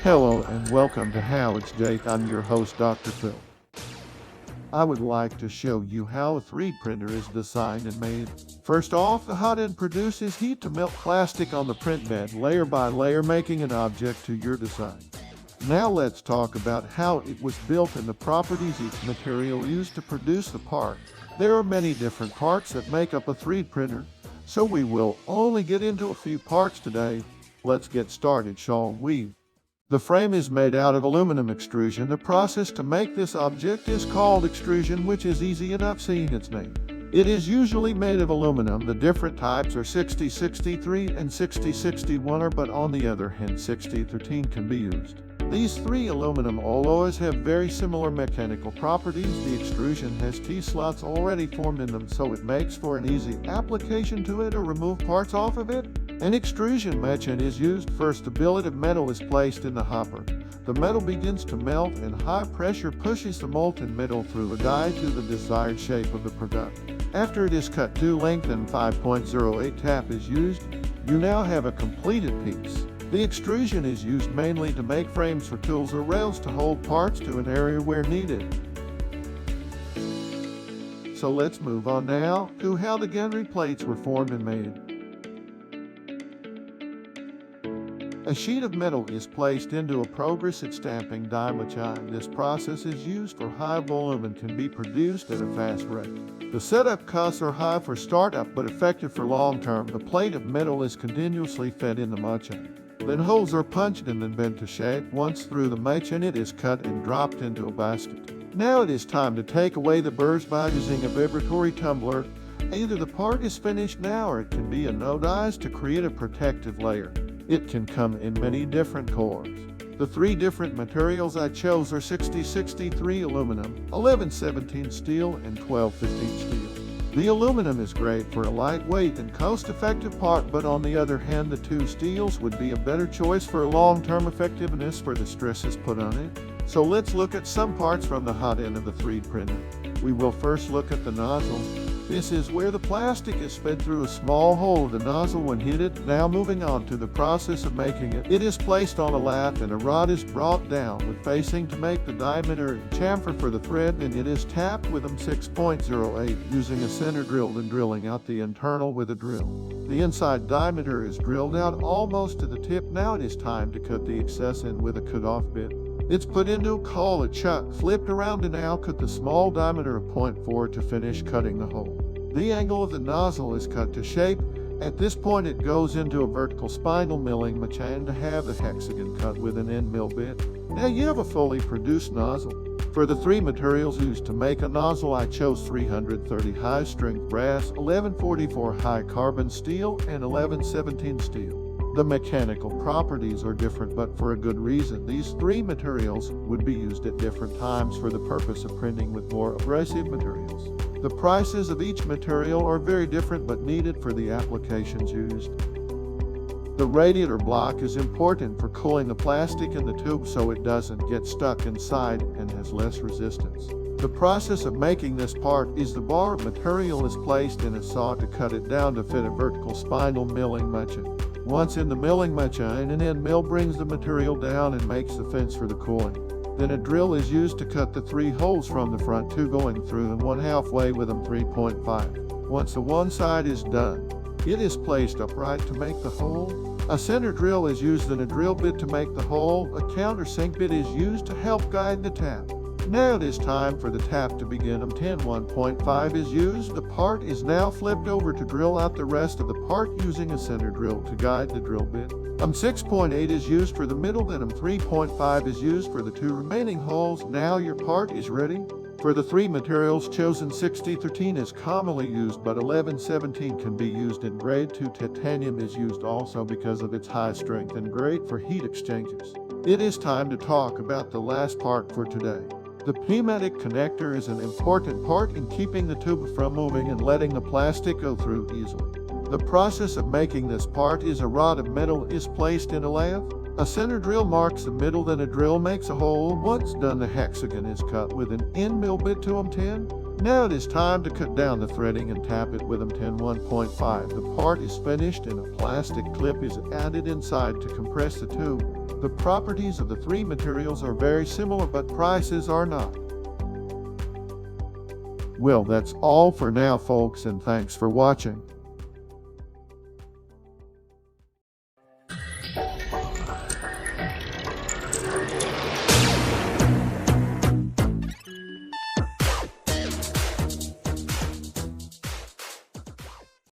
Hello and welcome to How It's Jake. I'm your host, Dr. Phil. I would like to show you how a 3D printer is designed and made. First off, the hot end produces heat to melt plastic on the print bed layer by layer, making an object to your design. Now let's talk about how it was built and the properties each material used to produce the part. There are many different parts that make up a 3D printer, so we will only get into a few parts today. Let's get started, shall we? The frame is made out of aluminum extrusion. The process to make this object is called extrusion, which is easy enough seeing its name. It is usually made of aluminum. The different types are 6063 and 6061, but on the other hand 6013 can be used. These three aluminum alloys have very similar mechanical properties. The extrusion has T-slots already formed in them, so it makes for an easy application to it or remove parts off of it. An extrusion machine is used. First, the billet of metal is placed in the hopper. The metal begins to melt and high pressure pushes the molten metal through a die to the desired shape of the product. After it is cut to length and 5.08 tap is used, you now have a completed piece. The extrusion is used mainly to make frames for tools or rails to hold parts to an area where needed. So let's move on now to how the gantry plates were formed and made. A sheet of metal is placed into a progressive stamping die machine. This process is used for high volume and can be produced at a fast rate. The setup costs are high for startup but effective for long term. The plate of metal is continuously fed in the machine. Then holes are punched and then bent to shape. Once through the machine, it is cut and dropped into a basket. Now it is time to take away the burrs by using a vibratory tumbler. Either the part is finished now or it can be anodized to create a protective layer. It can come in many different colors. The three different materials I chose are 6063 aluminum, 1117 steel, and 1215 steel. The aluminum is great for a lightweight and cost-effective part, but on the other hand, the two steels would be a better choice for long-term effectiveness for the stresses put on it. So let's look at some parts from the hot end of the 3D printer. We will first look at the nozzle. This is where the plastic is fed through a small hole of the nozzle when heated. Now moving on to the process of making it. It is placed on a lathe and a rod is brought down with facing to make the diameter and chamfer for the thread, and it is tapped with M6.08 using a center drill, then drilling out the internal with a drill. The inside diameter is drilled out almost to the tip. Now it is time to cut the excess in with a cut-off bit. It's put into a call, a chuck, flipped around, and now cut the small diameter of 0.4 to finish cutting the hole. The angle of the nozzle is cut to shape. At this point it goes into a vertical spindle milling machine to have the hexagon cut with an end mill bit. Now you have a fully produced nozzle. For the three materials used to make a nozzle, I chose 330 high strength brass, 1144 high carbon steel, and 1117 steel. The mechanical properties are different, but for a good reason. These three materials would be used at different times for the purpose of printing with more abrasive materials. The prices of each material are very different but needed for the applications used. The radiator block is important for cooling the plastic in the tube so it doesn't get stuck inside and has less resistance. The process of making this part is the bar of material is placed in a saw to cut it down to fit a vertical spindle milling machine. Once in the milling machine, an end mill brings the material down and makes the fence for the cooling. Then a drill is used to cut the three holes from the front, two going through and one halfway with them 3.5. Once the one side is done, it is placed upright to make the hole. A center drill is used and a drill bit to make the hole. A countersink bit is used to help guide the tap. Now it is time for the tap to begin. M10 1.5 is used. The part is now flipped over to drill out the rest of the part using a center drill to guide the drill bit. M6.8 is used for the middle, then M3.5 is used for the two remaining holes. Now your part is ready. For the three materials chosen, 6013 is commonly used, but 1117 can be used in grade 2. Titanium is used also because of its high strength and great for heat exchanges. It is time to talk about the last part for today. The pneumatic connector is an important part in keeping the tube from moving and letting the plastic go through easily. The process of making this part is a rod of metal is placed in a lathe. A center drill marks the middle, then a drill makes a hole. Once done, the hexagon is cut with an end mill bit to M10. Now it is time to cut down the threading and tap it with M10 1.5. The part is finished and a plastic clip is added inside to compress the tube. The properties of the three materials are very similar, but prices are not. Well, that's all for now, folks, and thanks for watching.